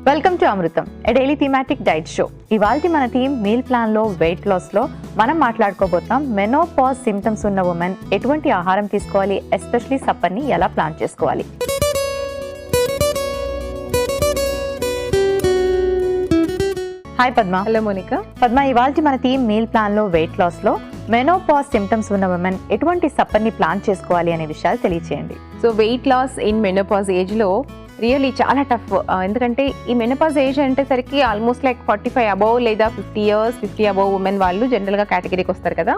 Welcome to Amrutham, a daily thematic diet show. ఇవాల్టి మన theme meal plan లో weight loss లో మనం మాట్లాడుకోబోతాం మెనోపాజ్ సిమ్టమ్స్ ఉన్న ఉమెన్ ఎటువంటి ఆహారం తీసుకోవాలి, ఎస్పెషలీ సప్పర్ని ఎలా ప్లాన్ చేసుకోవాలి. హాయ్ పద్మ. హలో మోనికా. పద్మ, ఇవాల్టి మన థీమ్ మీల్ ప్లాన్ లో వెయిట్ లాస్ లో మెనోపాజ్ సిమ్టమ్స్ ఉన్న ఉమెన్ ఎటువంటి సప్పర్ని ప్లాన్ చేసుకోవాలి అనే విషయాలు తెలియచేయండి. So weight loss in menopause age లో రియల్లీ చాలా టఫ్. ఎందుకంటే ఈ menopause age అంటేసరికి almost like 45 above లేదా 50 years 50 అబోవ్ ఉమెన్ వాళ్ళు జనరల్గా కేటగిరీకి వస్తారు కదా.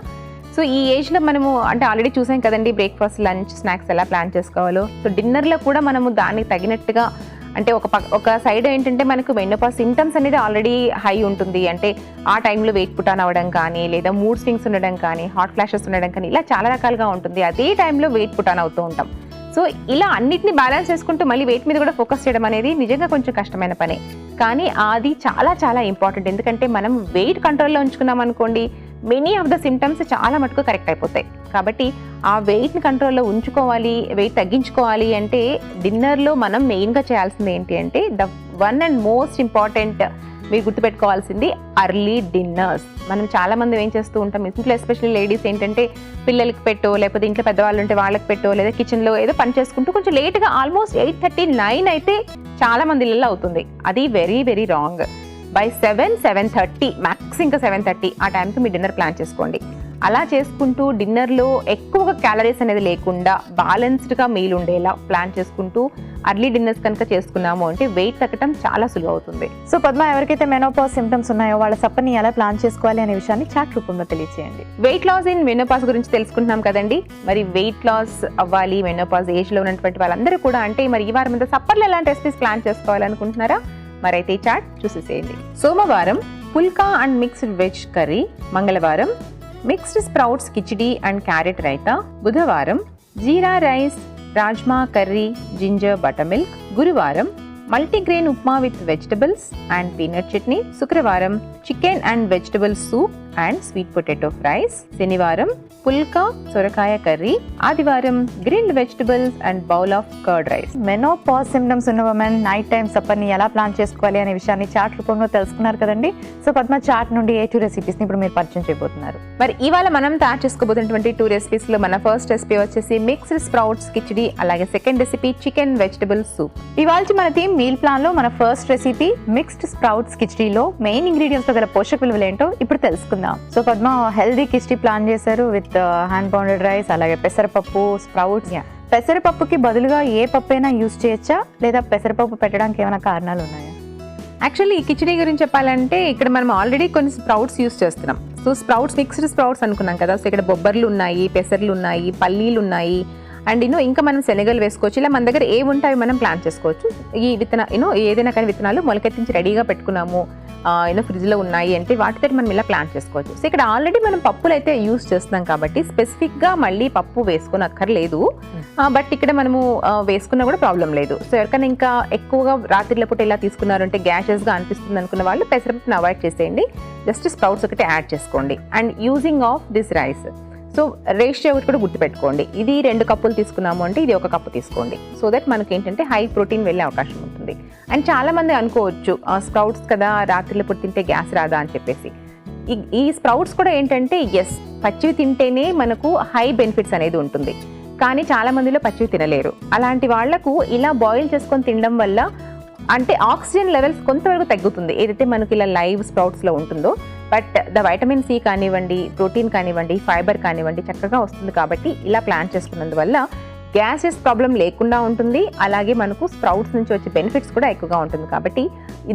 సో ఈ ఏజ్లో మనము అంటే ఆల్రెడీ చూసాం కదండి, బ్రేక్ఫాస్ట్ లంచ్ స్నాక్స్ ఎలా ప్లాన్ చేసుకోవాలో. సో డిన్నర్లో కూడా మనము దానికి తగినట్టుగా అంటే ఒక సైడ్ ఏంటంటే మనకు మెనోపాజ్ సిమ్టమ్స్ అనేది ఆల్రెడీ హై ఉంటుంది. అంటే ఆ టైంలో వెయిట్ పుటాన్ అవ్వడం కానీ, లేదా మూడ్ స్వింగ్స్ ఉండడం కానీ, హాట్ ఫ్లాషెస్ ఉండడం కానీ, ఇలా చాలా రకాలుగా ఉంటుంది. అదే టైంలో వెయిట్ పుటాన్ అవుతూ ఉంటాం. సో ఇలా అన్నిటిని బ్యాలెన్స్ చేసుకుంటూ మళ్ళీ వెయిట్ మీద కూడా ఫోకస్ చేయడం అనేది నిజంగా కొంచెం కష్టమైన పనే. కానీ అది చాలా చాలా ఇంపార్టెంట్. ఎందుకంటే మనం వెయిట్ కంట్రోల్లో ఉంచుకున్నాం అనుకోండి, మెనీ ఆఫ్ ద సిమ్టమ్స్ చాలా మటుకు కరెక్ట్ అయిపోతాయి. కాబట్టి ఆ వెయిట్ని కంట్రోల్లో ఉంచుకోవాలి, వెయిట్ తగ్గించుకోవాలి అంటే డిన్నర్లో మనం మెయిన్గా చేయాల్సింది ఏంటి అంటే the one and most important మీరు గుర్తుపెట్టుకోవాల్సింది అర్లీ డిన్నర్స్. మనం చాలా మంది ఏం చేస్తూ ఉంటాం ఇంట్లో, ఎస్పెషల్లీ లేడీస్ ఏంటంటే పిల్లలకి పెట్టో, లేకపోతే ఇంట్లో పెద్దవాళ్ళు ఉంటే వాళ్ళకి పెట్టో, లేదా కిచెన్లో ఏదో పని చేసుకుంటూ కొంచెం లేట్గా ఆల్మోస్ట్ 8:30-9 అయితే చాలా మంది ఇళ్ళల్లో అవుతుంది. అది very very wrong. By 7-7:30 max, ఇంకా 7:30 ఆ టైంకి మీ డిన్నర్ ప్లాన్ చేసుకోండి. అలా చేసుకుంటూ డిన్నర్లో ఎక్కువగా క్యాలరీస్ అనేది లేకుండా బ్యాలెన్స్డ్గా మీల్ ఉండేలా ప్లాన్ చేసుకుంటూ అర్లీ డిన్నర్స్ కనుక చేసుకున్నాము అంటే వెయిట్ తగ్గడం చాలా సులువు అవుతుంది. సో పద్మ, ఎవరికైతే మెనోపాజ్ సిమ్టమ్స్ ఉన్నాయో వాళ్ళ సప్పర్ని ఎలా ప్లాన్ చేసుకోవాలి అనే విషయాన్ని చాట్ రూపంలో తెలియచేయండి. వెయిట్ లాస్ ఇన్ మెనోపాజ్ గురించి తెలుసుకుంటున్నాం కదండి. మరి వెయిట్ లాస్ అవ్వాలి మెనోపాజ్ ఏజ్లో ఉన్నటువంటి వాళ్ళందరూ కూడా అంటే మరి ఈ వారం మీద సప్పర్లు ఎలాంటి రెసిపీస్ ప్లాన్ చేసుకోవాలనుకుంటున్నారా? మరైతే ఈ చాట్ చూసేసేయండి. సోమవారం phulka and mixed veg curry, మంగళవారం mixed sprouts khichdi and carrot raita, బుధవారం jeera rice rajma curry ginger buttermilk, గురువారం multigrain upma with vegetables and peanut chutney, శుక్రవారం chicken and vegetable soup and sweet potato fries, శనివారం పుల్కా సొరకాయ కర్రీ, ఆదివారం grilled vegetables and bowl of curd rice. Menopause symptoms ఉన్న women night time సప్పర్ని ఎలా plan చేసుకోవాలి అనే విషయాన్ని చాట్ రూపంలో తెలుసుకున్నారు కదండి. సో పద్మ, చాట్ నుండి ఏ 2 రెసిపీస్ని ఇప్పుడు మీరు పరిచయం చేయబోతున్నారు. మరి ఇవాళ మనం తయారు చేసుకోబోతున్నటువంటి 2 రెసిపీస్ లో మన ఫస్ట్ రెసిపీ వచ్చేసి మిక్స్డ్ స్ప్రౌట్స్ కిచిడి, అలాగే second recipe chicken vegetable soup. ఇవాళ మన థీమ్ మీల్ ప్లాన్ లో మన ఫస్ట్ రెసిపీ మిక్స్డ్ స్ప్రౌట్స్ కిచిడిలో మెయిన్ ఇంగ్రీడియంట్స్ లో గల పోషక విలువలు ఏంటో ఇప్పుడు తెలుసుకుందాం. So Padma, healthy khichdi plan చేశారు విత్ హ్యాండ్ పౌండెడ్ రైస్, అలాగే పెసరపప్పు, స్ప్రౌట్స్. పెసరపప్పుకి బదులుగా ఏ పప్పు అయినా యూజ్ చేయొచ్చా, లేదా పెసరపప్పు పెట్టడానికి ఏమైనా కారణాలు ఉన్నాయా? యాక్చువల్లీ ఈ కిచిడి గురించి చెప్పాలంటే ఇక్కడ మనం ఆల్రెడీ కొన్ని స్ప్రౌట్స్ యూస్ చేస్తున్నాం. సో స్ప్రౌట్స్ మిక్స్డ్ స్ప్రౌట్స్ అనుకున్నాం కదా. సో ఇక్కడ బొబ్బర్లు ఉన్నాయి, పెసర్లు ఉన్నాయి, పల్లీలు ఉన్నాయి, అండ్ ఇంకా మనం శనగలు వేసుకోవచ్చు. ఇలా మన దగ్గర ఏవి ఉంటాయి మనం ప్లాన్ చేసుకోవచ్చు. ఈ ఏదైనా కానీ విత్తనాలు మొలకెత్తించి రెడీగా పెట్టుకున్నాము, ఫ్రిడ్జ్లో ఉన్నాయి అంటే వాటితో మనం ఇలా ప్లాన్ చేసుకోవచ్చు. సో ఇక్కడ ఆల్రెడీ మనం పప్పులు అయితే యూస్ చేస్తున్నాం కాబట్టి స్పెసిఫిక్గా మళ్ళీ పప్పు వేసుకొని అక్కర్లేదు. బట్ ఇక్కడ మనము వేసుకున్నా కూడా ప్రాబ్లం లేదు. సో ఎవరికైనా ఇంకా ఎక్కువగా రాత్రిల పూట ఇలా తీసుకున్నారంటే గ్యాసెస్గా అనిపిస్తుంది అనుకున్న వాళ్ళు పెసరపప్పుని అవాయిడ్ చేసేయండి. జస్ట్ స్ప్రౌట్స్ ఒకటి యాడ్ చేసుకోండి. And using of this rice, so ratio ఒకటి కూడా గుర్తుపెట్టుకోండి. ఇది 2 కప్పులు తీసుకున్నాము అంటే ఇది 1 కప్పు తీసుకోండి. సో దట్ మనకి ఏంటంటే హై ప్రోటీన్ వెళ్ళే అవకాశం ఉంటుంది. అండ్ చాలా మంది అనుకోవచ్చు స్ప్రౌట్స్ కదా రాత్రిలో పూట తింటే గ్యాస్ రాదా అని చెప్పేసి. ఈ స్ప్రౌట్స్ కూడా ఏంటంటే ఎస్, పచ్చివి తింటేనే మనకు హై బెనిఫిట్స్ అనేది ఉంటుంది. కానీ చాలా మందిలో పచ్చివి తినలేరు. అలాంటి వాళ్లకు ఇలా బాయిల్ చేసుకొని తినడం వల్ల అంటే ఆక్సిజన్ లెవెల్స్ కొంతవరకు తగ్గుతుంది, ఏదైతే మనకి ఇలా లైవ్ స్ప్రౌట్స్లో ఉంటుందో. బట్ ద వైటమిన్ సి కానివ్వండి, ప్రోటీన్ కానివ్వండి, ఫైబర్ కానివ్వండి చక్కగా వస్తుంది. కాబట్టి ఇలా ప్లాన్ చేసుకున్నందువల్ల గ్యాసెస్ ప్రాబ్లం లేకుండా ఉంటుంది. అలాగే మనకు స్ప్రౌట్స్ నుంచి వచ్చే బెనిఫిట్స్ కూడా ఎక్కువగా ఉంటుంది. కాబట్టి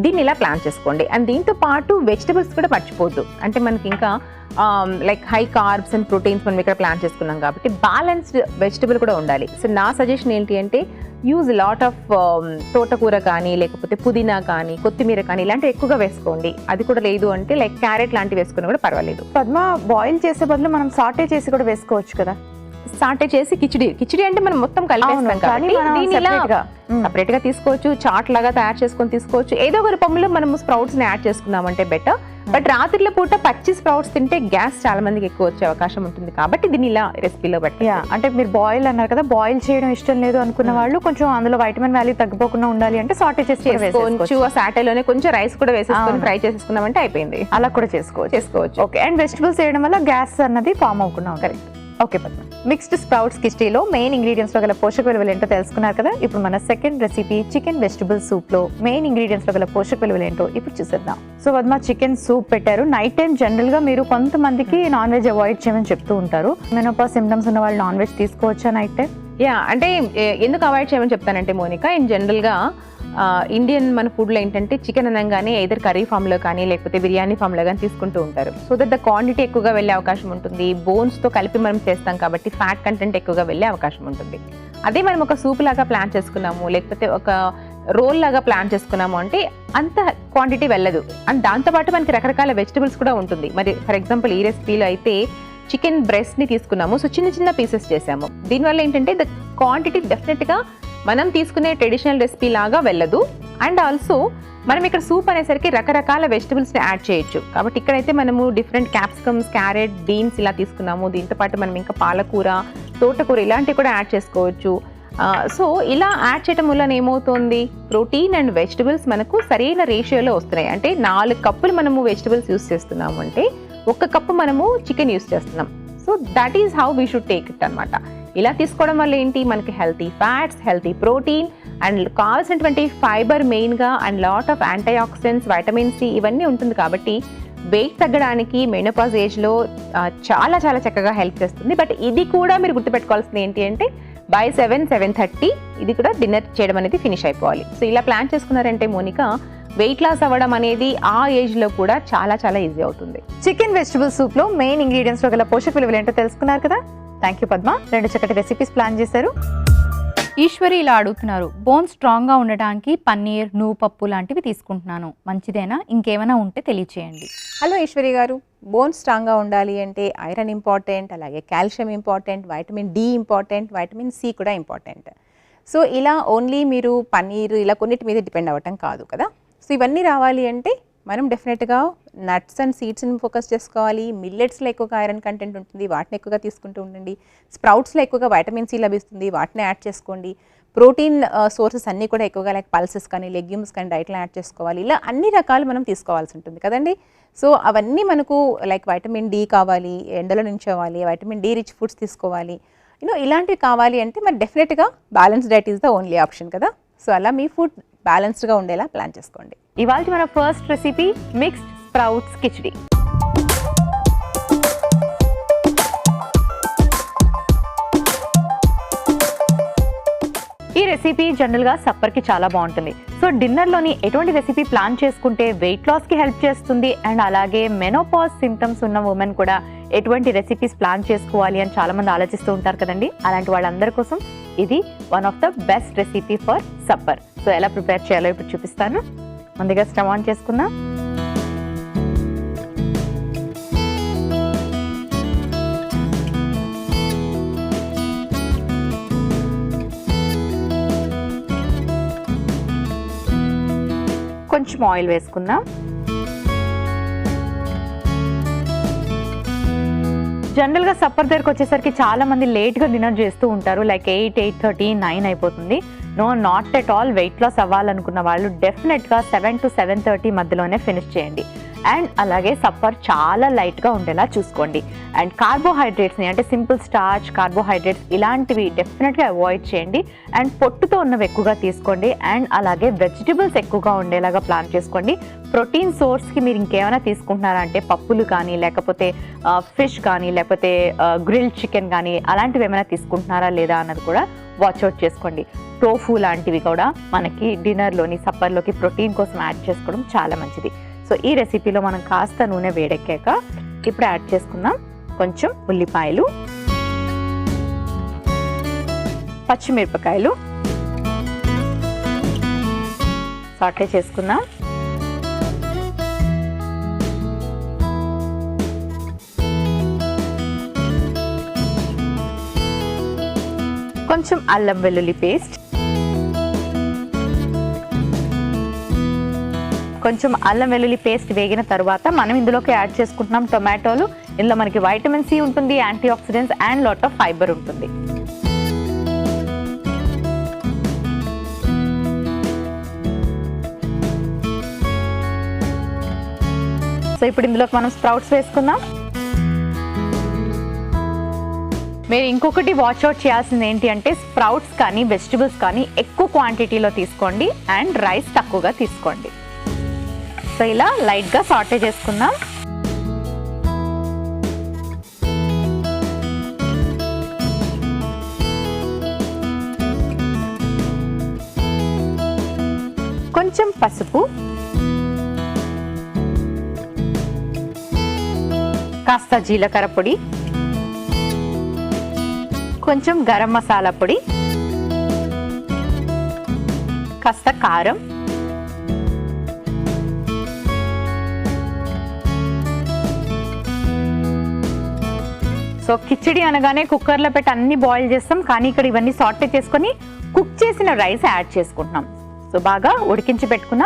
దీన్ని ఇలా ప్లాన్ చేసుకోండి. అండ్ దీంతో పాటు వెజిటబుల్స్ కూడా మర్చిపోద్దు. అంటే మనకి ఇంకా like high carbs and proteins మనం ఇక్కడ ప్లాన్ చేసుకున్నాం కాబట్టి బ్యాలెన్స్డ్ వెజిటబుల్ కూడా ఉండాలి. సో నా సజెషన్ ఏంటి అంటే యూజ్ లాట్ ఆఫ్ తోటకూర కానీ, లేకపోతే పుదీనా కానీ, కొత్తిమీర కానీ ఇలాంటివి ఎక్కువగా వేసుకోండి. అది కూడా లేదు అంటే లైక్ క్యారెట్ లాంటివి వేసుకున్నా కూడా పర్వాలేదు. పద్మ, బాయిల్ చేసే బదులు మనం సాటే చేసి కూడా వేసుకోవచ్చు కదా. సాటే చేసి కిచిడి అంటే మనం మొత్తం కలిపేస్తాం కాబట్టి దీన్ని ఇలా సపరేట్ గా తీసుకోవచ్చు, చాట్ లాగా తయారు చేసుకొని తీసుకోవచ్చు. ఏదో ఒక రూపంలో మనం స్ప్రౌట్స్ ని యాడ్ చేసుకున్నామంటే బెటర్. బట్ రాత్రిలో పూట పచ్చి స్ప్రౌట్స్ తింటే గ్యాస్ చాలా మందికి ఎక్కువ వచ్చే అవకాశం ఉంటుంది కాబట్టి దీన్ని ఇలా రెసిపీలో బట్టి. అంటే మీరు బాయిల్ అన్నారు కదా, బాయిల్ చేయడం ఇష్టం లేదు అనుకున్న వాళ్ళు కొంచెం అందులో వైటమిన్ వాల్యూ తగ్గిపోకుండా ఉండాలి అంటే సాటే చేసుకోవచ్చు. ఆ సాటేలోనే కొంచెం రైస్ కూడా వేసేసుకొని ఫ్రై చేసేసుకున్నామంటే అయిపోయింది. అలా కూడా చేసుకోవచ్చు. ఓకే, అండ్ వెజిటబుల్స్ వేయడం వల్ల గ్యాస్ అన్నది ఫామ్ అవ్వకుండా ఉంటుంది. ఓకే పద్మ, మిక్స్డ్ స్ప్రౌట్స్ కిచడీలో మెయిన్ ఇంగ్రీడియంట్స్ లో గల పోషక విలువలు ఏంటో తెలుసుకున్నారు కదా. ఇప్పుడు మన second recipe chicken vegetable soup లో మెయిన్ ఇంగ్రీడియంట్స్ లో గల పోషక విలువలు ఏంటో ఇప్పుడు చూసేద్దాం. సో పద్మ, చికెన్ సూప్ పెట్టారు. నైట్ టైం జనరల్ గా మీరు కొంతమందికి నాన్ వెజ్ అవాయిడ్ చేయమని చెప్తూ ఉంటారు. మెనోపాజ్ సిమ్టమ్స్ ఉన్న వాళ్ళు నాన్ వెజ్ తీసుకోవచ్చా నైట్ టైం? అంటే ఎందుకు అవాయిడ్ చేయమని చెప్తానంటే మోనికా, ఇన్ జనరల్ గా ఇండియన్ మన ఫుడ్లో ఏంటంటే చికెన్ అనగానే ఎదర్ కర్రీ ఫామ్లో కానీ లేకపోతే బిర్యానీ ఫామ్లో కానీ తీసుకుంటూ ఉంటారు. సో దట్ ద క్వాంటిటీ ఎక్కువగా వెళ్ళే అవకాశం ఉంటుంది. బోన్స్తో కలిపి మనం చేస్తాం కాబట్టి ఫ్యాట్ కంటెంట్ ఎక్కువగా వెళ్ళే అవకాశం ఉంటుంది. అదే మనం ఒక సూప్ లాగా ప్లాన్ చేసుకున్నాము, లేకపోతే ఒక రోల్ లాగా ప్లాన్ చేసుకున్నాము అంటే అంత క్వాంటిటీ వెళ్ళదు. అండ్ దాంతోపాటు మనకి రకరకాల వెజిటబుల్స్ కూడా ఉంటుంది. మరి ఫర్ ఎగ్జాంపుల్ ఈ రెసిపీలో అయితే చికెన్ బ్రెస్ట్ని తీసుకున్నాము, సో చిన్న చిన్న పీసెస్ చేసాము. దీనివల్ల ఏంటంటే ద క్వాంటిటీ డెఫినెట్గా మనం తీసుకునే ట్రెడిషనల్ రెసిపీ లాగా వెళ్ళదు. అండ్ ఆల్సో మనం ఇక్కడ సూప్ అనేసరికి రకరకాల వెజిటబుల్స్ని యాడ్ చేయొచ్చు. కాబట్టి ఇక్కడైతే మనము డిఫరెంట్ క్యాప్సికమ్స్, క్యారెట్, బీన్స్ ఇలా తీసుకున్నాము. దీంతో పాటు మనం ఇంకా పాలకూర, తోటకూర ఇలాంటివి కూడా యాడ్ చేసుకోవచ్చు. సో ఇలా యాడ్ చేయడం వల్ల ఏమవుతుంది, ప్రోటీన్ అండ్ వెజిటబుల్స్ మనకు సరైన రేషియోలో వస్తున్నాయి. అంటే 4 కప్పులు మనము వెజిటబుల్స్ యూస్ చేస్తున్నాము అంటే 1 కప్పు మనము చికెన్ యూస్ చేస్తున్నాం. So that is how we should take it అనమాట. ఇలా తీసుకోవడం వల్ల ఏంటి, మనకి healthy fats, healthy protein and కావాల్సినటువంటి ఫైబర్ మెయిన్గా and lot of antioxidants, vitamin C ఇవన్నీ ఉంటుంది. కాబట్టి వెయిట్ తగ్గడానికి మెనోపాజ్ ఏజ్లో చాలా చాలా చక్కగా హెల్ప్ చేస్తుంది. బట్ ఇది కూడా మీరు గుర్తుపెట్టుకోవాల్సింది ఏంటి అంటే బై 7-7:30 ఇది కూడా డిన్నర్ చేయడం అనేది ఫినిష్ అయిపోవాలి. సో ఇలా ప్లాన్ చేసుకున్నారంటే మోనికా, వెయిట్ లాస్ అవ్వడం అనేది ఆ ఏజ్లో కూడా చాలా చాలా ఈజీ అవుతుంది. చికెన్ వెజిటబుల్ సూప్ లో మెయిన్ ఇంగ్రీడియంట్స్ లో గల పోషక విలువలు ఏంటో తెలుసుకున్నారు కదా. థ్యాంక్ యూ పద్మ, 2 చక్కటి రెసిపీస్ ప్లాన్ చేశారు. ఈశ్వరి ఇలా అడుగుతున్నారు, బోన్ స్ట్రాంగ్ గా ఉండడానికి పన్నీర్, నువ్వు పప్పు లాంటివి తీసుకుంటున్నాను, మంచిదేనా? ఇంకేమైనా ఉంటే తెలియచేయండి. హలో ఈశ్వరి గారు, బోన్ స్ట్రాంగ్గా ఉండాలి అంటే ఐరన్ ఇంపార్టెంట్, అలాగే calcium important, vitamin D important, vitamin C కూడా ఇంపార్టెంట్. సో ఇలా ఓన్లీ మీరు పన్నీర్ ఇలా కొన్నిటి మీద డిపెండ్ అవ్వటం కాదు కదా. సో ఇవన్నీ రావాలి అంటే మనం డెఫినెట్గా నట్స్ అండ్ సీడ్స్ని ఫోకస్ చేసుకోవాలి. మిల్లెట్స్లో ఎక్కువగా ఐరన్ కంటెంట్ ఉంటుంది, వాటిని ఎక్కువగా తీసుకుంటూ ఉండండి. స్ప్రౌట్స్లో ఎక్కువగా వైటమిన్ సి లభిస్తుంది, వాటిని యాడ్ చేసుకోండి. ప్రోటీన్ సోర్సెస్ అన్నీ కూడా ఎక్కువగా లైక్ పల్సెస్ కానీ లెగ్యూమ్స్ కానీ డైట్లో యాడ్ చేసుకోవాలి. ఇలా అన్ని రకాలు మనం తీసుకోవాల్సి ఉంటుంది కదండి. సో అవన్నీ మనకు లైక్ వైటమిన్ డి కావాలి, ఎండలో నుంచోవాలి, వైటమిన్ డి రిచ్ ఫుడ్స్ తీసుకోవాలి. ఇలాంటివి కావాలి అంటే మరి డెఫినెట్గా balance diet is the only option కదా. సో అలా మీ ఫుడ్ బ్యాలెన్స్డ్గా ఉండేలా ప్లాన్ చేసుకోండి. ఇవాళ మన first recipe mixed sprouts khichdi. ఈ రెసిపీ జనరల్గా సప్పర్కి చాలా బాగుంటుంది. సో డిన్నర్లోని ఎటువంటి రెసిపీ ప్లాన్ చేసుకుంటే వెయిట్ లాస్కి హెల్ప్ చేస్తుంది అండ్ అలాగే మెనోపాజ్ సిమ్టమ్స్ ఉన్న ఉమెన్ కూడా ఎటువంటి రెసిపీస్ ప్లాన్ చేసుకోవాలి అని చాలా మంది ఆలోచిస్తూ ఉంటారు కదండి. అలాంటి వాళ్ళందరి కోసం ఇది one of the best recipe for supper. So ఎలా ప్రిపేర్ చేయాలో ఇప్పుడు చూపిస్తాను. ముందుగా స్టవ్ ఆన్ చేసుకుందాం. కొంచెం ఆయిల్ వేసుకుందాం. జనరల్గా సప్పర్ దగ్గరకు వచ్చేసరికి చాలా మంది లేట్గా డిన్నర్ చేస్తూ ఉంటారు. లైక్ 8, 8:30, 9 అయిపోతుంది. No, not at all. Weight loss అవ్వాలనుకున్న వాళ్ళు డెఫినెట్గా 7 to 7:30 మధ్యలోనే ఫినిష్ చేయండి. అండ్ అలాగే సప్పర్ చాలా లైట్గా ఉండేలా చూసుకోండి. అండ్ కార్బోహైడ్రేట్స్ని అంటే సింపుల్ స్టార్చ్, కార్బోహైడ్రేట్స్ ఇలాంటివి డెఫినెట్గా అవాయిడ్ చేయండి. అండ్ పొట్టుతో ఉన్నవి ఎక్కువగా తీసుకోండి. అండ్ అలాగే వెజిటబుల్స్ ఎక్కువగా ఉండేలాగా ప్లాన్ చేసుకోండి. ప్రోటీన్ సోర్స్కి మీరు ఇంకేమైనా తీసుకుంటున్నారా అంటే పప్పులు కానీ లేకపోతే ఫిష్ కానీ లేకపోతే గ్రిల్ చికెన్ కానీ అలాంటివి ఏమైనా తీసుకుంటున్నారా లేదా అన్నది కూడా వాచ్అవుట్ చేసుకోండి. టోఫు లాంటివి కూడా మనకి డిన్నర్లోని సప్పర్లోకి ప్రోటీన్ కోసం యాడ్ చేసుకోవడం చాలా మంచిది. సో ఈ రెసిపీలో మనం కాస్త నూనె వేడెక్కాక ఇప్పుడు యాడ్ చేసుకుందాం కొంచెం ఉల్లిపాయలు, పచ్చిమిరపకాయలు సాటే చేసుకుందాం. కొంచెం అల్లం వెల్లుల్లి పేస్ట్, కొంచెం అల్లం వెల్లుల్లి పేస్ట్ వేగిన తర్వాత మనం ఇందులోకి యాడ్ చేసుకుంటున్నాం టొమాటోలు. ఇందులో మనకి వైటమిన్ సి ఉంటుంది, antioxidants and lot of fibre ఉంటుంది. సో ఇప్పుడు ఇందులోకి మనం స్ప్రౌట్స్ వేసుకుందాం. మీరు ఇంకొకటి వాచ్అవుట్ చేయాల్సింది ఏంటి అంటే స్ప్రౌట్స్ కానీ వెజిటబుల్స్ కానీ ఎక్కువ క్వాంటిటీలో తీసుకోండి అండ్ రైస్ తక్కువగా తీసుకోండి. సో ఇలా లైట్గా సాటే చేసుకుందాం. కొంచెం పసుపు, కాస్త జీలకర్ర పొడి, కొంచెం గరం మసాలా పొడి, కాస్త కారం, సో కిచిడి అనగానే కుక్కర్లో పెట్టి అన్ని బాయిల్ చేస్తాం, కానీ ఇక్కడ ఇవన్నీ సాటే చేసుకొని కుక్ చేసిన రైస్ యాడ్ చేసుకుంటున్నాం. సో బాగా ఉడికించి పెట్టుకున్న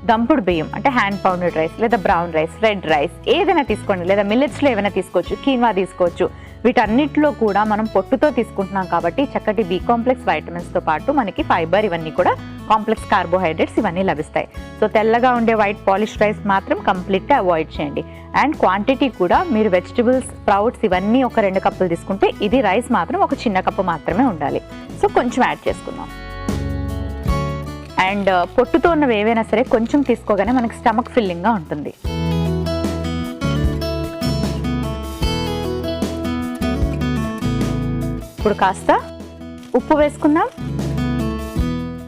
దంపుడు బియ్యం అంటే హ్యాండ్ పౌండెడ్ రైస్ లేదా బ్రౌన్ రైస్, రెడ్ రైస్ ఏదైనా తీసుకోండి, లేదా మిల్లెట్స్లో ఏమైనా తీసుకోవచ్చు, కీన్వా తీసుకోవచ్చు. వీటన్నిటిలో కూడా మనం పొట్టుతో తీసుకుంటున్నాం కాబట్టి చక్కటి బి కాంప్లెక్స్ వైటమిన్స్తో పాటు మనకి ఫైబర్ ఇవన్నీ కూడా కాంప్లెక్స్ కార్బోహైడ్రేట్స్ ఇవన్నీ లభిస్తాయి. సో తెల్లగా ఉండే వైట్ పాలిష్ రైస్ మాత్రం కంప్లీట్గా అవాయిడ్ చేయండి. అండ్ క్వాంటిటీ కూడా మీరు వెజిటబుల్స్, స్ప్రౌట్స్ ఇవన్నీ ఒక 2 కప్పులు తీసుకుంటే ఇది రైస్ మాత్రం ఒక చిన్న కప్పు మాత్రమే ఉండాలి. సో కొంచెం యాడ్ చేసుకుందాం. అండ్ పొట్టుతో ఉన్నవి ఏవైనా సరే కొంచెం తీసుకోగానే మనకి స్టమక్ ఫిల్లింగ్గా ఉంటుంది. ఇప్పుడు కాస్త ఉప్పు వేసుకుందాం,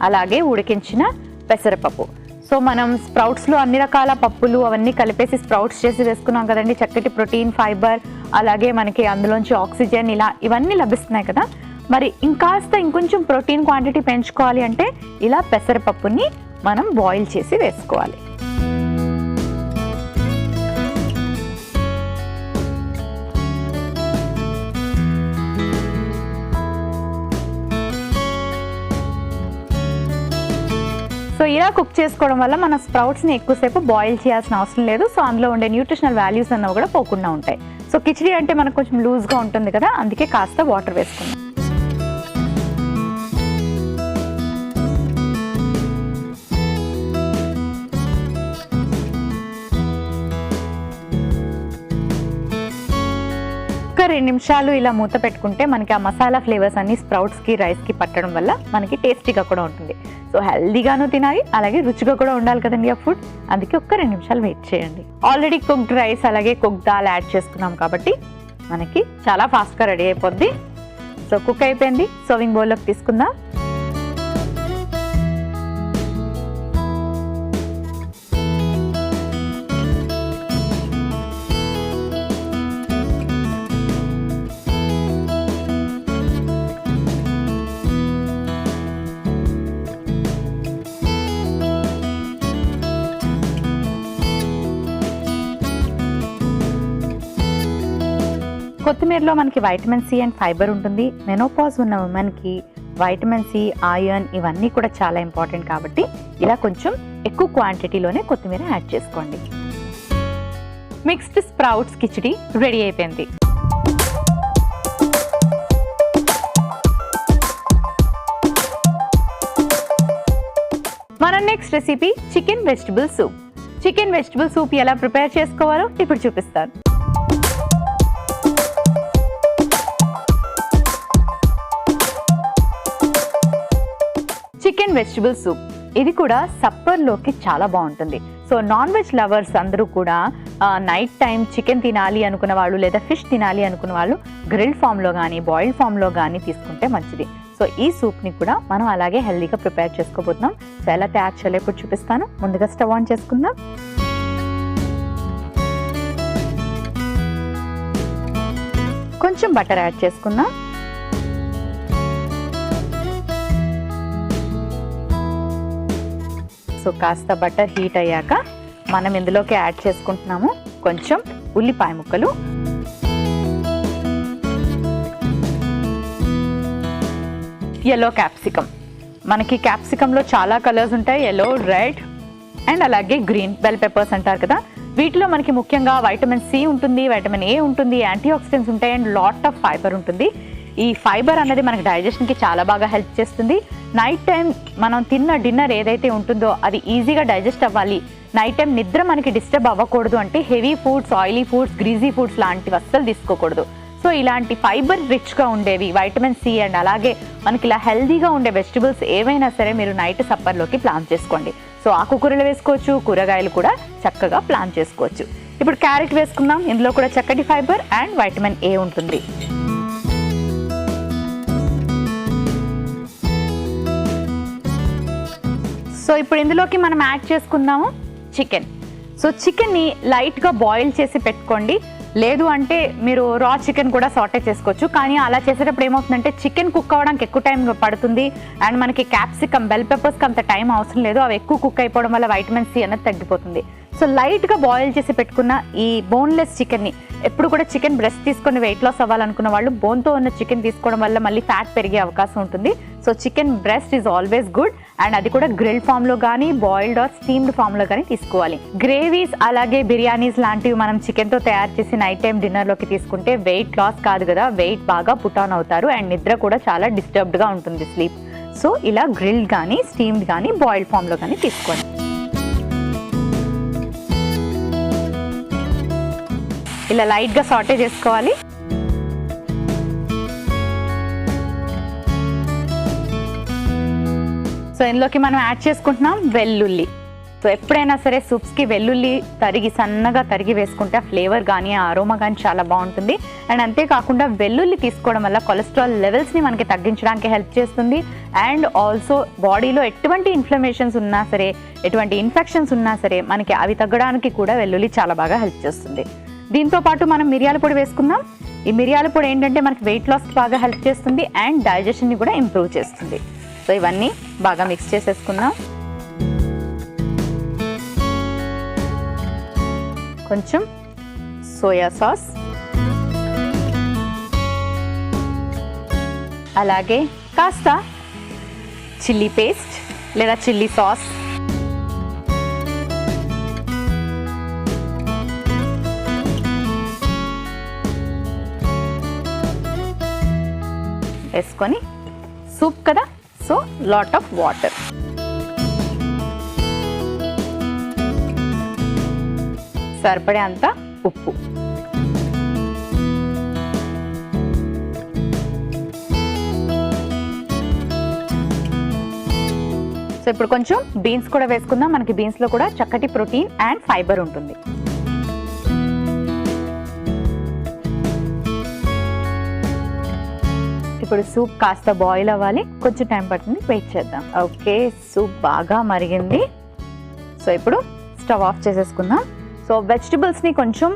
అలాగే ఉడికించిన పెసరపప్పు. సో మనం స్ప్రౌట్స్లో అన్ని రకాల పప్పులు అవన్నీ కలిపేసి స్ప్రౌట్స్ చేసి వేసుకున్నాం కదండి. చక్కటి ప్రోటీన్, ఫైబర్, అలాగే మనకి అందులోంచి ఆక్సిజన్ ఇలా ఇవన్నీ లభిస్తున్నాయి కదా. మరి ఇంకొంచెం ప్రోటీన్ క్వాంటిటీ పెంచుకోవాలి అంటే ఇలా పెసరపప్పుని మనం బాయిల్ చేసి వేసుకోవాలి. సో ఇలా కుక్ చేసుకోవడం వల్ల మన స్ప్రౌట్స్ని ఎక్కువసేపు బాయిల్ చేయాల్సిన అవసరం లేదు. సో అందులో ఉండే న్యూట్రిషనల్ వాల్యూస్ అన్నవి కూడా పోకుండా ఉంటాయి. సో కిచిడి అంటే మనకు కొంచెం లూజ్గా ఉంటుంది కదా, అందుకే కాస్త వాటర్ వేసుకుందాం. ఒక 2 నిమిషాలు ఇలా మూత పెట్టుకుంటే మనకి ఆ మసాలా ఫ్లేవర్స్ అన్ని స్ప్రౌట్స్కి, రైస్కి పట్టడం వల్ల మనకి టేస్టీగా కూడా ఉంటుంది. సో హెల్దీగాను తినాలి, అలాగే రుచిగా కూడా ఉండాలి కదండి ఆ ఫుడ్. అందుకే ఒక్క 2 నిమిషాలు వెయిట్ చేయండి. ఆల్రెడీ కుక్డ్ రైస్ అలాగే కుక్ దాల్ యాడ్ చేసుకున్నాం కాబట్టి మనకి చాలా ఫాస్ట్గా రెడీ అయిపోద్ది. సో కుక్ అయిపోయింది, సర్వింగ్ బౌల్లోకి తీసుకుందాం. కొత్తిమీరలో మనకి వైటమిన్ సి అండ్ ఫైబర్ ఉంటుంది. మెనోపాజ్ ఉన్న ఉమెన్కి వైటమిన్ సి, ఐరన్ ఇవన్నీ కూడా చాలా ఇంపార్టెంట్ కాబట్టి ఇలా కొంచెం ఎక్కువ క్వాంటిటీలోనే కొత్తిమీర యాడ్ చేసుకోండి. మిక్స్డ్ స్ప్రౌట్స్ కిచిడి రెడీ అయిపోయింది. మన next recipe chicken vegetable soup. Chicken vegetable soup ఎలా ప్రిపేర్ చేసుకోవాలో ఇప్పుడు చూపిస్తాను. చికెన్ వెజిటబుల్ సూప్ ఇది కూడా సప్పర్లోకి చాలా బాగుంటుంది. సో నాన్ వెజ్ లవర్స్ అందరూ కూడా నైట్ టైం చికెన్ తినాలి అనుకున్న వాళ్ళు లేదా ఫిష్ తినాలి అనుకున్న వాళ్ళు గ్రిల్డ్ ఫామ్లో కానీ బాయిల్డ్ ఫామ్లో కానీ తీసుకుంటే మంచిది. సో ఈ సూప్ని కూడా మనం అలాగే హెల్దీగా ప్రిపేర్ చేసుకోబోతున్నాం. సో ఎలా తయారు చేయాలో ఇప్పుడు చూపిస్తాను. ముందుగా స్టవ్ ఆన్ చేసుకుందాం. కొంచెం బటర్ యాడ్ చేసుకుందాం. సో కాస్త బటర్ హీట్ అయ్యాక మనం ఇందులోకి యాడ్ చేసుకుంటున్నాము కొంచెం ఉల్లిపాయ ముక్కలు, ఎల్లో క్యాప్సికమ్. మనకి క్యాప్సికంలో చాలా కలర్స్ ఉంటాయి, ఎల్లో, రెడ్ అండ్ అలాగే గ్రీన్ బెల్ పెప్పర్స్ అంటారు కదా, వీటిలో మనకి ముఖ్యంగా వైటమిన్ సి ఉంటుంది, వైటమిన్ ఏ ఉంటుంది, యాంటీ ఆక్సిడెంట్స్ ఉంటాయి అండ్ లాట్ ఆఫ్ ఫైబర్ ఉంటుంది. ఈ ఫైబర్ అనేది మనకి డైజెషన్కి చాలా బాగా హెల్ప్ చేస్తుంది. నైట్ టైం మనం తిన్న డిన్నర్ ఏదైతే ఉంటుందో అది ఈజీగా డైజెస్ట్ అవ్వాలి, నైట్ టైం నిద్ర మనకి డిస్టర్బ్ అవ్వకూడదు అంటే heavy foods, oily foods, greasy foods లాంటివి అస్సలు తీసుకోకూడదు. సో ఇలాంటి ఫైబర్ రిచ్గా ఉండేవి వైటమిన్ సి అండ్ అలాగే మనకి ఇలా హెల్దీగా ఉండే వెజిటబుల్స్ ఏవైనా సరే మీరు నైట్ సప్పర్లోకి ప్లాన్ చేసుకోండి. సో ఆకుకూరలు వేసుకోవచ్చు, కూరగాయలు కూడా చక్కగా ప్లాన్ చేసుకోవచ్చు. ఇప్పుడు క్యారెట్ వేసుకుందాం, ఇందులో కూడా చక్కటి ఫైబర్ అండ్ వైటమిన్ ఏ ఉంటుంది. సో ఇప్పుడు ఇందులోకి మనం యాడ్ చేసుకుందాము చికెన్. సో చికెన్ని లైట్గా బాయిల్ చేసి పెట్టుకోండి, లేదు అంటే మీరు రా చికెన్ కూడా సాటే చేసుకోవచ్చు. కానీ అలా చేసేటప్పుడు ఏమవుతుందంటే చికెన్ కుక్ అవ్వడానికి ఎక్కువ టైం పడుతుంది అండ్ మనకి క్యాప్సికమ్, బెల్ పెప్పర్స్కి అంత టైం అవసరం లేదు, అవి ఎక్కువ కుక్ అయిపోవడం వల్ల వైటమిన్ సి అనేది తగ్గిపోతుంది. సో లైట్గా బాయిల్ చేసి పెట్టుకున్న ఈ బోన్లెస్ చికెన్ని, ఎప్పుడు కూడా చికెన్ బ్రెస్ట్ తీసుకొని వెయిట్ లాస్ అవ్వాలనుకున్న వాళ్ళు బోన్తో ఉన్న చికెన్ తీసుకోవడం వల్ల మళ్ళీ ఫ్యాట్ పెరిగే అవకాశం ఉంటుంది. So chicken breast is always good and అది కూడా గ్రిల్డ్ ఫామ్లో కానీ బాయిల్డ్ ఆర్ స్టీమ్డ్ ఫామ్లో కానీ తీసుకోవాలి. గ్రేవీస్ అలాగే బిర్యానీస్ లాంటివి మనం చికెన్తో తయారు చేసి నైట్ టైం డిన్నర్లోకి తీసుకుంటే వెయిట్ లాస్ కాదు కదా, వెయిట్ బాగా పుట్ ఆన్ అవుతారు అండ్ నిద్ర కూడా చాలా డిస్టర్బ్డ్గా ఉంటుంది, స్లీప్. సో ఇలా గ్రిల్డ్ కానీ స్టీమ్డ్ కానీ బాయిల్డ్ ఫామ్లో కానీ తీసుకోండి. ఇలా లైట్గా సాటే చేసుకోవాలి. సో ఇందులోకి మనం యాడ్ చేసుకుంటున్నాం వెల్లుల్లి. సో ఎప్పుడైనా సరే సూప్స్కి వెల్లుల్లి సన్నగా తరిగి వేసుకుంటే ఆ ఫ్లేవర్ కానీ ఆ అరోమా కానీ చాలా బాగుంటుంది. అండ్ అంతేకాకుండా వెల్లుల్లి తీసుకోవడం వల్ల కొలెస్ట్రాల్ లెవెల్స్ని మనకి తగ్గించడానికి హెల్ప్ చేస్తుంది. అండ్ ఆల్సో బాడీలో ఎటువంటి ఇన్ఫ్లమేషన్స్ ఉన్నా సరే, ఎటువంటి ఇన్ఫెక్షన్స్ ఉన్నా సరే మనకి అవి తగ్గడానికి కూడా వెల్లుల్లి చాలా బాగా హెల్ప్ చేస్తుంది. దీంతో పాటు మనం మిరియాల పొడి వేసుకుందాం. ఈ మిరియాల పొడి ఏంటంటే మనకి వెయిట్ లాస్కి బాగా హెల్ప్ చేస్తుంది అండ్ డైజెషన్ని కూడా ఇంప్రూవ్ చేస్తుంది. సో ఇవన్నీ బాగా మిక్స్ చేసేసుకుందాం. కొంచెం సోయా సాస్, అలాగే కాస్త చిల్లీ పేస్ట్ లేదా చిల్లీ సాస్, వేసుకొని సూప్ కదా, సో లాట్ ఆఫ్ వాటర్. సరిపడే అంత ఉప్పు. సో ఇప్పుడు కొంచెం బీన్స్ కూడా వేసుకుందాం. మనకి బీన్స్లో కూడా చక్కటి ప్రోటీన్ అండ్ ఫైబర్ ఉంటుంది. ఇప్పుడు సూప్ కాస్త బాయిల్ అవ్వాలి, కొంచెం టైం పడుతుంది, వెయిట్ చేద్దాం. ఓకే, సూప్ బాగా మరిగింది. సో ఇప్పుడు స్టవ్ ఆఫ్ చేసేసుకుందాం. సో వెజిటబుల్స్ని కొంచెం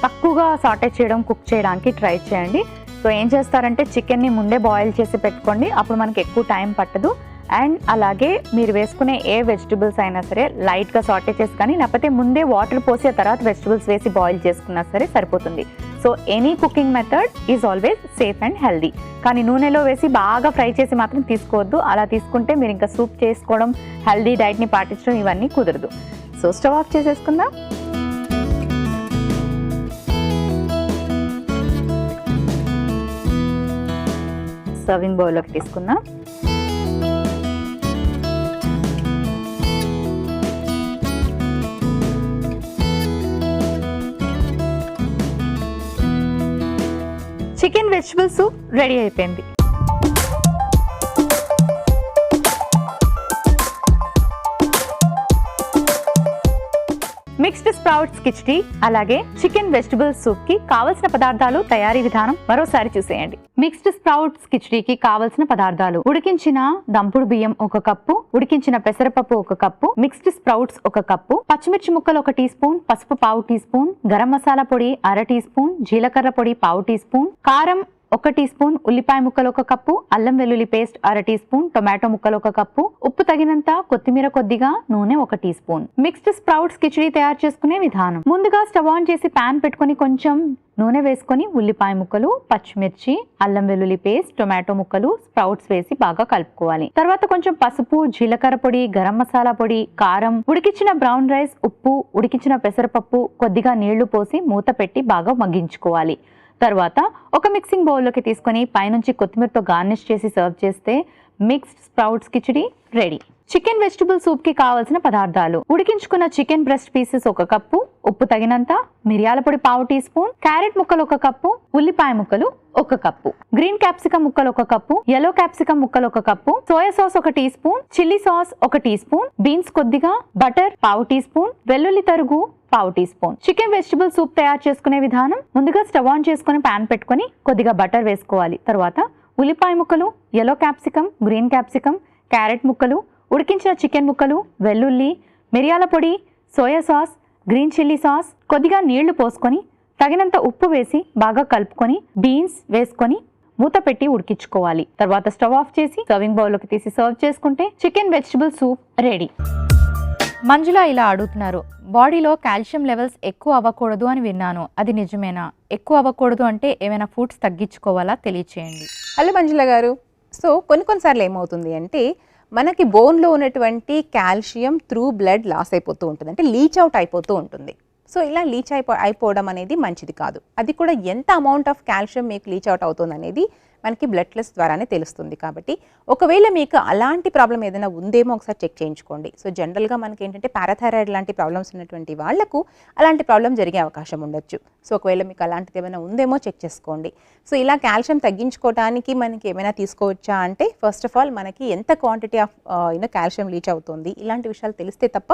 తక్కువగా సాటే చేయడం, కుక్ చేయడానికి ట్రై చేయండి. సో ఏం చేస్తారంటే చికెన్ని ముందే బాయిల్ చేసి పెట్టుకోండి, అప్పుడు మనకి ఎక్కువ టైం పట్టదు. అండ్ అలాగే మీరు వేసుకునే ఏ వెజిటబుల్స్ అయినా సరే లైట్గా సాటే చేసి కానీ లేకపోతే ముందే వాటర్ పోసి ఆ తర్వాత వెజిటబుల్స్ వేసి బాయిల్ చేసుకున్నా సరే సరిపోతుంది. So any cooking method is always safe and healthy. కానీ నూనెలో వేసి బాగా ఫ్రై చేసి మాత్రం తీసుకోవద్దు. అలా తీసుకుంటే మీరు ఇంకా సూప్ చేసుకోవడం, హెల్దీ డైట్ని పాటించడం ఇవన్నీ కుదరదు. సో స్టవ్ ఆఫ్ చేసేసుకుందాం. సర్వింగ్ బౌల్లోకి తీసుకుందాం. చికెన్ వెజిటబుల్ సూప్ రెడీ అయిపోయింది. మిక్స్డ్ స్ప్రౌట్స్ కిచడీ అలాగే చికెన్ వెజిటబుల్ సూప్ కి కావలసిన పదార్థాలు, తయారీ విధానం మరోసారి చూసేయండి. మిక్స్డ్ స్ప్రౌట్స్ కిచడీకి కావలసిన పదార్థాలు: ఉడికించిన దంపుడు బియ్యం 1 కప్పు, ఉడికించిన పెసరపప్పు 1 కప్పు, మిక్స్డ్ స్ప్రౌట్స్ 1 కప్పు, పచ్చిమిర్చి ముక్కలు 1 టీ స్పూన్, పసుపు 1/2 టీ స్పూన్, గరం మసాలా పొడి 1/2 టీ స్పూన్, జీలకర్ర పొడి 1/2 టీ స్పూన్, కారం 1 టీ స్పూన్, ఉల్లిపాయ ముక్కలు 1 కప్పు, అల్లం వెల్లుల్లి పేస్ట్ 1/2 టీ స్పూన్, టొమాటో ముక్కలు 1 కప్పు, ఉప్పు తగినంత, కొత్తిమీర కొద్దిగా, నూనె 1 teaspoon. Mixed sprouts khichdi తయారు చేసుకునే విధానం. ముందుగా స్టవ్ ఆన్ చేసి పాన్ పెట్టుకొని కొంచెం నూనె వేసుకొని ఉల్లిపాయ ముక్కలు, పచ్చిమిర్చి, అల్లం వెల్లుల్లి పేస్ట్, టొమాటో ముక్కలు, స్ప్రౌట్స్ వేసి బాగా కలుపుకోవాలి. తర్వాత కొంచెం పసుపు, జీలకర్ర పొడి, గరం మసాలా పొడి, కారం, ఉడికించిన బ్రౌన్ రైస్, ఉప్పు, ఉడికించిన పెసరపప్పు, కొద్దిగా నీళ్లు పోసి మూత పెట్టి బాగా మగ్గించుకోవాలి. తర్వాత ఒక మిక్సింగ్ బౌల్లోకి తీసుకొని పైనుంచి కొత్తిమీరతో గార్నిష్ చేసి సర్వ్ చేస్తే mixed sprouts khichdi ready. Chicken vegetable soup కి కావాల్సిన పదార్థాలు: ఉడికించుకున్న చికెన్ బ్రెస్ట్ పీసెస్ 1 కప్పు, ఉప్పు తగినంత, మిరియాల పొడి 1/2 టీ స్పూన్, క్యారెట్ ముక్కలు 1 కప్పు, ఉల్లిపాయ ముక్కలు 1 కప్పు, గ్రీన్ క్యాప్సికమ్ ముక్కలు 1 కప్పు, యెల్లో క్యాప్సికమ్ ముక్కలు 1 cup, soya sauce 1 teaspoon, chilli sauce 1 teaspoon, beans కొద్దిగా, బటర్ 1/2 టీ స్పూన్, వెల్లుల్లి తరుగు 1/2 teaspoon. Chicken vegetable soup తయారు చేసుకునే విధానం. ముందుగా స్టవ్ ఆన్ చేసుకుని పాన్ పెట్టుకుని కొద్దిగా బటర్ వేసుకోవాలి. తర్వాత ఉల్లిపాయ ముక్కలు, yellow capsicum, green capsicum, carrot ముక్కలు, ఉడికించిన చికెన్ ముక్కలు, వెల్లుల్లి, మిరియాల పొడి, soya sauce, green chilli sauce, కొద్దిగా నీళ్లు పోసుకొని తగినంత ఉప్పు వేసి బాగా కలుపుకొని బీన్స్ వేసుకొని మూత పెట్టి ఉడికించుకోవాలి. తర్వాత స్టవ్ ఆఫ్ చేసి సర్వింగ్ బౌల్లోకి తీసి సర్వ్ చేసుకుంటే చికెన్ వెజిటబుల్ సూప్ రెడీ. మంజుల ఇలా అడుగుతున్నారు, బాడీలో కాల్షియం లెవెల్స్ ఎక్కువ అవ్వకూడదు అని విన్నాను, అది నిజమేనా? ఎక్కువ అవ్వకూడదు అంటే ఏమైనా ఫుడ్స్ తగ్గించుకోవాలా? తెలియచేయండి. హలో మంజుల గారు. సో కొన్నిసార్లు ఏమవుతుంది అంటే మనకి బోన్లో ఉన్నటువంటి కాల్షియం త్రూ బ్లడ్ లాస్ అయిపోతూ ఉంటుంది, అంటే లీచ్ అవుట్ అయిపోతూ ఉంటుంది. సో ఇలా లీచ్ అయిపోవడం అనేది మంచిది కాదు. అది కూడా ఎంత అమౌంట్ ఆఫ్ కాల్షియం మీకు లీచ్ అవుట్ అవుతుంది అనేది మనకి బ్లడ్ టెస్ట్ ద్వారానే తెలుస్తుంది. కాబట్టి ఒకవేళ మీకు అలాంటి ప్రాబ్లం ఏదైనా ఉందేమో ఒకసారి చెక్ చేయించుకోండి. సో జనరల్గా మనకి ఏంటంటే పారాథైరాయిడ్ లాంటి ప్రాబ్లమ్స్ ఉన్నటువంటి వాళ్లకు అలాంటి ప్రాబ్లం జరిగే అవకాశం ఉండొచ్చు. సో ఒకవేళ మీకు అలాంటిది ఏమైనా ఉందేమో చెక్ చేసుకోండి. సో ఇలా కాల్షియం తగ్గించుకోవడానికి మనకి ఏమైనా తీసుకోవచ్చా అంటే ఫస్ట్ ఆఫ్ ఆల్ మనకి ఎంత క్వాంటిటీ ఆఫ్ కాల్షియం లీచ్ అవుతుంది ఇలాంటి విషయాలు తెలిస్తే తప్ప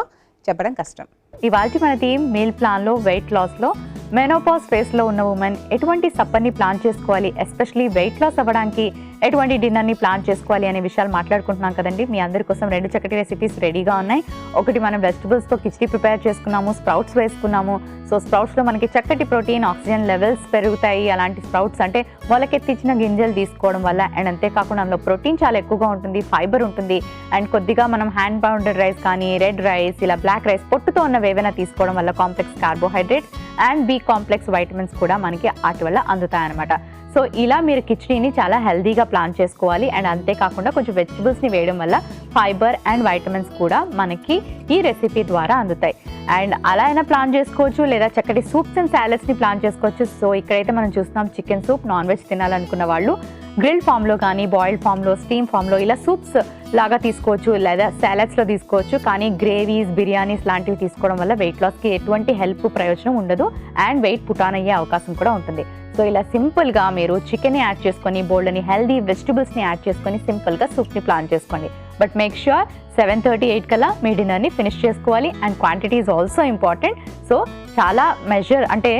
చెప్పడం కష్టం. ఇవాల్టి మన టీమ్ మీల్ ప్లాన్లో వెయిట్ లాస్లో మెనోపాజ్ ఫేస్లో ఉన్న ఉమెన్ ఎటువంటి సప్పర్ని ప్లాన్ చేసుకోవాలి, ఎస్పెషలీ వెయిట్ లాస్ అవ్వడానికి ఎటువంటి డిన్నర్ని ప్లాన్ చేసుకోవాలి అనే విషయాలు మాట్లాడుకుంటున్నాం కదండి. మీ అందరి కోసం 2 చక్కటి రెసిపీస్ రెడీగా ఉన్నాయి. ఒకటి మనం వెజిటబుల్స్తో కిచిడి ప్రిపేర్ చేసుకున్నాము, స్ప్రౌట్స్ వేసుకున్నాము. సో స్ప్రౌట్స్లో మనకి చక్కటి ప్రోటీన్, ఆక్సిజన్ లెవెల్స్ పెరుగుతాయి. అలాంటి స్ప్రౌట్స్ అంటే మొలకెత్తించిన గింజలు తీసుకోవడం వల్ల, అండ్ అంతేకాకుండా అందులో ప్రోటీన్ చాలా ఎక్కువగా ఉంటుంది, ఫైబర్ ఉంటుంది, అండ్ కొద్దిగా మనం హ్యాండ్ పౌండెడ్ రైస్ కానీ, రెడ్ రైస్, ఇలా బ్లాక్ రైస్ పొట్టుతో ఉన్నవి ఏవైనా తీసుకోవడం వల్ల complex carbohydrates and B complex vitamins కూడా మనకి వాటి వల్ల అందుతాయన్నమాట. సో ఇలా మీరు కిచిడీని చాలా హెల్దీగా ప్లాన్ చేసుకోవాలి. అండ్ అంతేకాకుండా కొంచెం వెజిటబుల్స్ని వేయడం వల్ల ఫైబర్ అండ్ వైటమిన్స్ కూడా మనకి ఈ రెసిపీ ద్వారా అందుతాయి. అండ్ అలా అయినా ప్లాన్ చేసుకోవచ్చు, లేదా చక్కటి సూప్స్ అండ్ సాలెడ్స్ని ప్లాన్ చేసుకోవచ్చు. సో ఇక్కడైతే మనం చూస్తున్నాం చికెన్ సూప్. నాన్ వెజ్ తినాలనుకున్న వాళ్ళు గ్రిల్డ్ ఫామ్లో కానీ, బాయిల్డ్ ఫామ్లో, స్టీమ్ ఫామ్లో ఇలా సూప్స్ లాగా తీసుకోవచ్చు, లేదా సాలెడ్స్లో తీసుకోవచ్చు. కానీ గ్రేవీస్, బిర్యానీస్ లాంటివి తీసుకోవడం వల్ల వెయిట్ లాస్కి ఎటువంటి హెల్ప్, ప్రయోజనం ఉండదు. అండ్ వెయిట్ పుటాన్ అయ్యే అవకాశం కూడా ఉంటుంది. సో ఇలా సింపుల్గా మీరు చికెన్ని యాడ్ చేసుకొని, బోల్డ్ని హెల్దీ వెజిటబుల్స్ని యాడ్ చేసుకొని సింపుల్గా సూప్ని ప్లాన్ చేసుకోండి. బట్ మేక్ ష్యూర్ 7:38 కల్లా మీ డిన్నర్ని ఫినిష్ చేసుకోవాలి. And quantity is also important. So చాలా మెజర్ అంటే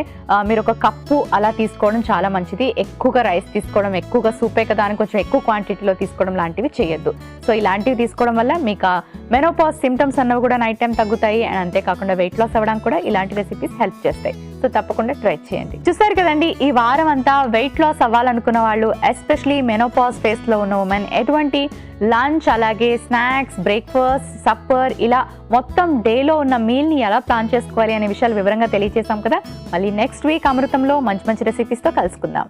మీరు 1 కప్పు అలా తీసుకోవడం చాలా మంచిది. ఎక్కువగా రైస్ తీసుకోవడం, ఎక్కువగా సూపే కదా అని కొంచెం ఎక్కువ క్వాంటిటీలో తీసుకోవడం లాంటివి చేయొద్దు. సో ఇలాంటివి తీసుకోవడం వల్ల మీకు మెనోపాజ్ సిమ్టమ్స్ అన్నవి కూడా నైట్ టైం తగ్గుతాయి. అండ్ అంతేకాకుండా వెయిట్ లాస్ అవ్వడానికి కూడా ఇలాంటి రెసిపీస్ హెల్ప్ చేస్తాయి. సో తప్పకుండా ట్రై చేయండి. చూసారు కదండి, ఈ వారం అంతా వెయిట్ లాస్ అవ్వాలనుకున్న వాళ్ళు, ఎస్పెషలీ మెనోపాజ్ ఫేస్లో ఉన్న ఉమెన్ ఎటువంటి లంచ్, అలాగే స్నాక్స్, బ్రేక్ఫాస్ట్, సప్పర్, ఇలా మొత్తం డేలో ఉన్న మీల్ని ఎలా ప్లాన్ చేసుకోవాలి అనే విషయాలు వివరంగా తెలియజేసాం కదా. మళ్ళీ నెక్స్ట్ వీక్ అమృతంలో మంచి మంచి రెసిపీస్తో కలుసుకుందాం.